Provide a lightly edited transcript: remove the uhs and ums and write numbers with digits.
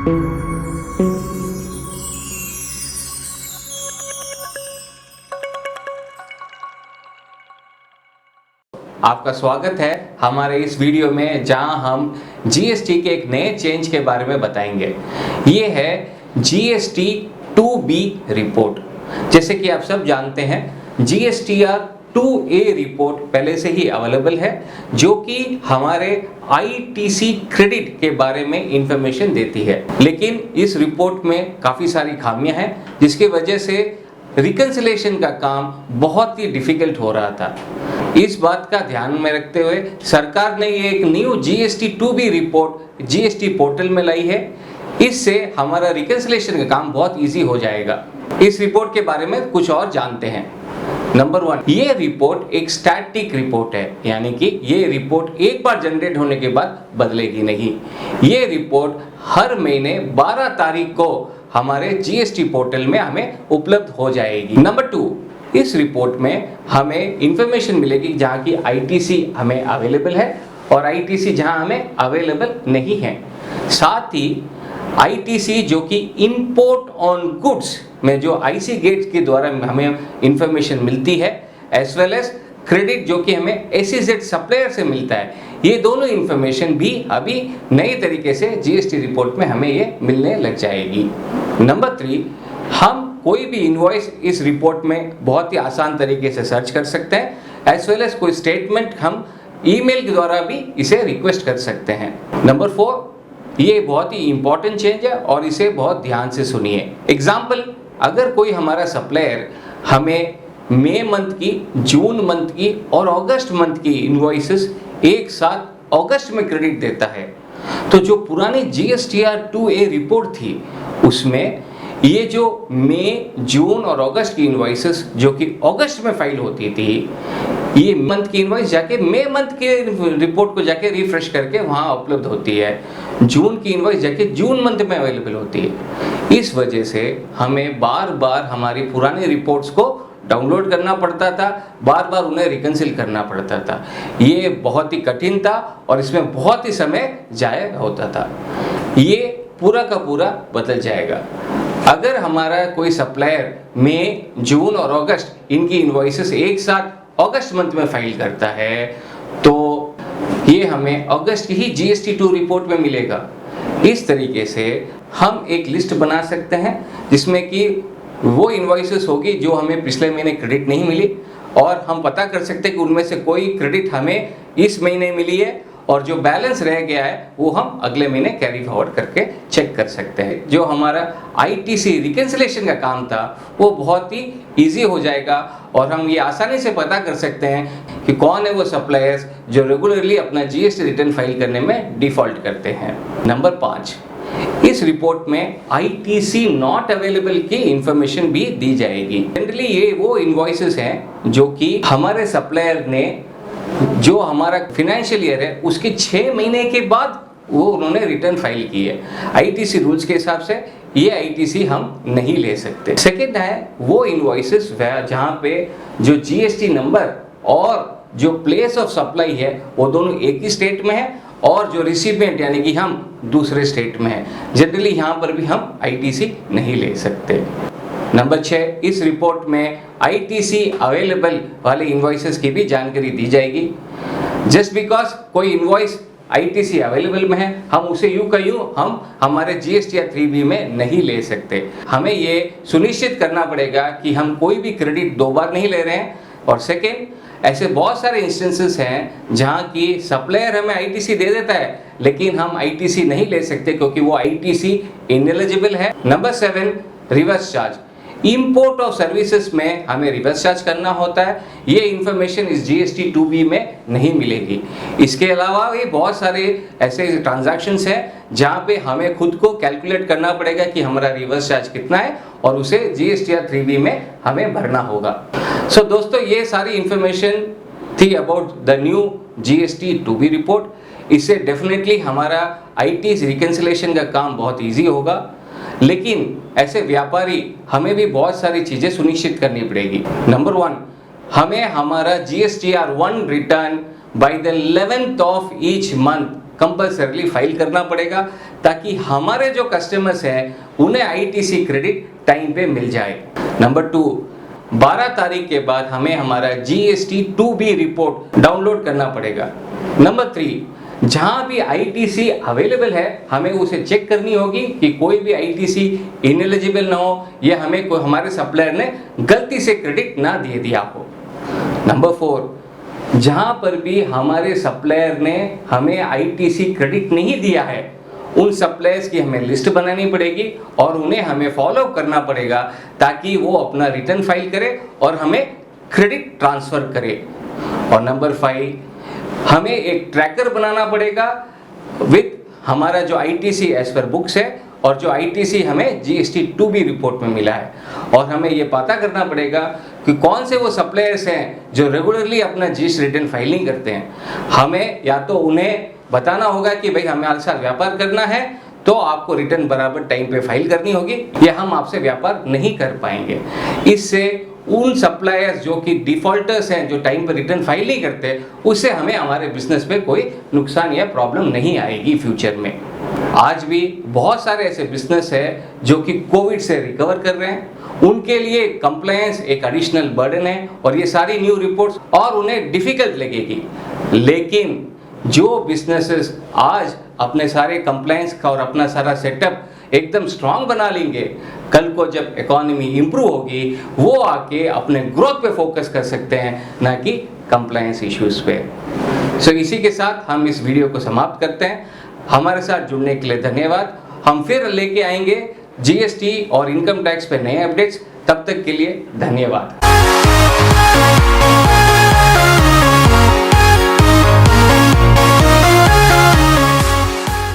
आपका स्वागत है हमारे इस वीडियो में, जहां हम जीएसटी के एक नए चेंज के बारे में बताएंगे। ये है जीएसटी 2B रिपोर्ट। जैसे कि आप सब जानते हैं, जीएसटीआर 2A रिपोर्ट पहले से ही अवेलेबल है, जो कि हमारे आईटीसी क्रेडिट के बारे में इंफॉर्मेशन देती है। लेकिन इस रिपोर्ट में काफ़ी सारी खामियां हैं, जिसकी वजह से रिकंसिलेशन का काम बहुत ही डिफिकल्ट हो रहा था। इस बात का ध्यान में रखते हुए सरकार ने ये एक new GST 2B report GST portal में लाई है। इससे हमारा रिकंसिलेशन का काम बहुत इजी हो जाएगा। इस रिपोर्ट के बारे में कुछ और जानते हैं। नंबर 1, ये रिपोर्ट एक स्टैटिक रिपोर्ट है, यानी कि ये रिपोर्ट एक बार जनरेट होने के बाद बदलेगी नहीं। ये रिपोर्ट हर महीने 12 तारीख को हमारे जीएसटी पोर्टल में हमें उपलब्ध हो जाएगी। नंबर 2, इस रिपोर्ट में हमें इंफॉर्मेशन मिलेगी जहाँ की आईटीसी हमें अवेलेबल है और आईटीसी जहाँ हमें अवेलेबल नहीं है। साथ ही आईटीसी जो कि इंपोर्ट ऑन गुड्स में जो आईसी गेट्स के द्वारा हमें इंफॉर्मेशन मिलती है, एज वेल एज क्रेडिट जो कि हमें एसईजेड सप्लायर से मिलता है, ये दोनों इंफॉर्मेशन भी अभी नए तरीके से जीएसटी रिपोर्ट में हमें ये मिलने लग जाएगी। नंबर 3, हम कोई भी इनवॉइस इस रिपोर्ट में बहुत ही आसान तरीके से सर्च कर सकते हैं, एज वेल एज कोई स्टेटमेंट हम ईमेल के द्वारा भी इसे रिक्वेस्ट कर सकते हैं। नंबर 4, ये बहुत ही इंपॉर्टेंट चेंज है और इसे बहुत ध्यान से सुनिए। एग्जाम्पल, अगर कोई हमारा सप्लायर हमें मई मंथ की, जून मंथ की और अगस्त मंथ की इनवॉइसेस एक साथ अगस्त में क्रेडिट देता है, तो जो पुरानी जीएसटीआर 2A रिपोर्ट थी उसमें ये जो मई, जून और अगस्त की इनवॉइसेस जो कि अगस्त में फाइल होती थी, ये मंथ की इनवॉइस जाके मई मंथ के रिपोर्ट को जाके रिफ्रेश करके वहाँ उपलब्ध होती है। जून की इनवॉइस जाके जून मंथ में अवेलेबल होती है। इस वजह से हमें बार बार हमारी पुरानी रिपोर्ट्स को डाउनलोड करना पड़ता था, बार बार उन्हें रिकंसिल करना पड़ता था। ये बहुत ही कठिन था और इसमें बहुत ही समय जाया होता था। ये पूरा का पूरा बदल जाएगा। अगर हमारा कोई सप्लायर मई, जून और अगस्त इनकी इनवॉइसेस एक साथ अगस्त मंथ में फाइल करता है, तो ये हमें अगस्त की ही जीएसटी 2 रिपोर्ट में मिलेगा। इस तरीके से हम एक लिस्ट बना सकते हैं जिसमें कि वो इनवॉइसेस होगी जो हमें पिछले महीने क्रेडिट नहीं मिली, और हम पता कर सकते हैं कि उनमें से कोई क्रेडिट हमें इस महीने मिली है और जो बैलेंस रह गया है वो हम अगले महीने कैरी फॉरवर्ड करके चेक कर सकते हैं। जो हमारा आईटीसी रिकंसिलेशन का काम था वो बहुत ही इजी हो जाएगा और हम ये आसानी से पता कर सकते हैं कि कौन है वो सप्लायर्स जो रेगुलरली अपना जीएसटी रिटर्न फाइल करने में डिफॉल्ट करते हैं। नंबर 5, इस रिपोर्ट में आईटीसी नॉट अवेलेबल की इंफॉर्मेशन भी दी जाएगी। जनरली ये वो इनवॉइसेस हैं जो कि हमारे सप्लायर ने जो हमारा फाइनेंशियल ईयर है उसके 6 महीने के बाद वो उन्होंने रिटर्न फाइल की है। आईटीसी रूल्स के हिसाब से ये आईटीसी हम नहीं ले सकते। सेकेंड है वो इनवॉइसेस जहाँ पे जो जीएसटी नंबर और जो प्लेस ऑफ सप्लाई है वो दोनों एक ही स्टेट में है और जो रिसिपिएंट यानी कि हम दूसरे स्टेट में है। जनरली यहाँ पर भी हम आईटीसी नहीं ले सकते। नंबर 6, इस रिपोर्ट में आईटीसी अवेलेबल वाले इनवॉइसेस की भी जानकारी दी जाएगी। जस्ट बिकॉज कोई इनवॉइस आईटीसी अवेलेबल में है, हम उसे यूं का यूं हम हमारे जीएसटीआर 3B में नहीं ले सकते। हमें ये सुनिश्चित करना पड़ेगा कि हम कोई भी क्रेडिट 2 बार नहीं ले रहे हैं। और सेकेंड, ऐसे बहुत सारे इंस्टेंसेस हैं जहाँ की सप्लायर हमें आईटीसी दे देता है लेकिन हम आईटीसी नहीं ले सकते क्योंकि वो आईटीसी इनएलिजिबल है। Number 7, reverse charge. Import of services में हमें रिवर्स चार्ज करना होता है। ये इंफॉर्मेशन इस जीएसटी 2B में नहीं मिलेगी। इसके अलावा ये बहुत सारे ऐसे ट्रांजैक्शंस हैं जहाँ पे हमें खुद को कैलकुलेट करना पड़ेगा कि हमारा रिवर्स चार्ज कितना है और उसे जीएसटीआर 3B में हमें भरना होगा। सो दोस्तों, ये सारी इंफॉर्मेशन थी about the new GST 2B report. इससे डेफिनेटली हमारा आईटी रिकंसिलेशन का काम बहुत ईजी होगा, लेकिन ऐसे व्यापारी हमें भी बहुत सारी चीज़ें सुनिश्चित करनी पड़ेगी। नंबर 1, हमें हमारा GSTR 1 return by the 11th of each month compulsorily file करना पड़ेगा, ताकि हमारे जो कस्टमर्स हैं उन्हें आईटीसी क्रेडिट टाइम पे मिल जाए। नंबर 2, 12 तारीख के बाद हमें हमारा जीएसटी 2B रिपोर्ट डाउनलोड करना पड़ेगा। नंबर 3, जहां भी आईटीसी अवेलेबल है हमें उसे चेक करनी होगी कि कोई भी आईटीसी इनएलिजिबल ना हो या हमें कोई हमारे सप्लायर ने गलती से क्रेडिट ना दे दिया हो। नंबर 4, जहां पर भी हमारे सप्लायर ने हमें आईटीसी क्रेडिट नहीं दिया है उन सप्लायर्स की हमें लिस्ट बनानी पड़ेगी और उन्हें हमें फॉलो करना पड़ेगा, ताकि वो अपना रिटर्न फाइल करे और हमें क्रेडिट ट्रांसफर करे। और नंबर 5, हमें एक ट्रैकर बनाना पड़ेगा विद हमारा जो आईटीसी एज पर बुक्स है और जो आईटीसी हमें जीएसटी 2B रिपोर्ट में मिला है। और हमें ये पता करना पड़ेगा कि कौन से वो सप्लायर्स हैं जो रेगुलरली अपना जीएसटी रिटर्न फाइल नहीं करते हैं। हमें या तो उन्हें बताना होगा कि भाई हमारे साथ व्यापार करना है तो आपको रिटर्न बराबर टाइम पे फाइल करनी होगी, या हम आपसे व्यापार नहीं कर पाएंगे। इससे उन सप्लायर्स जो कि डिफॉल्टर्स हैं, जो टाइम पर रिटर्न फाइल नहीं करते, उससे हमें हमारे बिजनेस पे कोई नुकसान या प्रॉब्लम नहीं आएगी फ्यूचर में। आज भी बहुत सारे ऐसे बिजनेस है जो कि कोविड से रिकवर कर रहे हैं, उनके लिए कंप्लायंस एक एडिशनल बर्डन है और ये सारी न्यू रिपोर्ट्स और उन्हें डिफिकल्ट लगेगी। लेकिन जो बिजनेसेस आज अपने सारे कंप्लायंस का और अपना सारा सेटअप एकदम स्ट्रांग बना लेंगे, कल को जब इकोनॉमी इंप्रूव होगी वो आके अपने ग्रोथ पे फोकस कर सकते हैं, ना कि कंप्लायंस इश्यूज पे। सो इसी के साथ हम इस वीडियो को समाप्त करते हैं। हमारे साथ जुड़ने के लिए धन्यवाद। हम फिर लेके आएंगे जीएसटी और इनकम टैक्स पे नए अपडेट्स। तब तक के लिए धन्यवाद।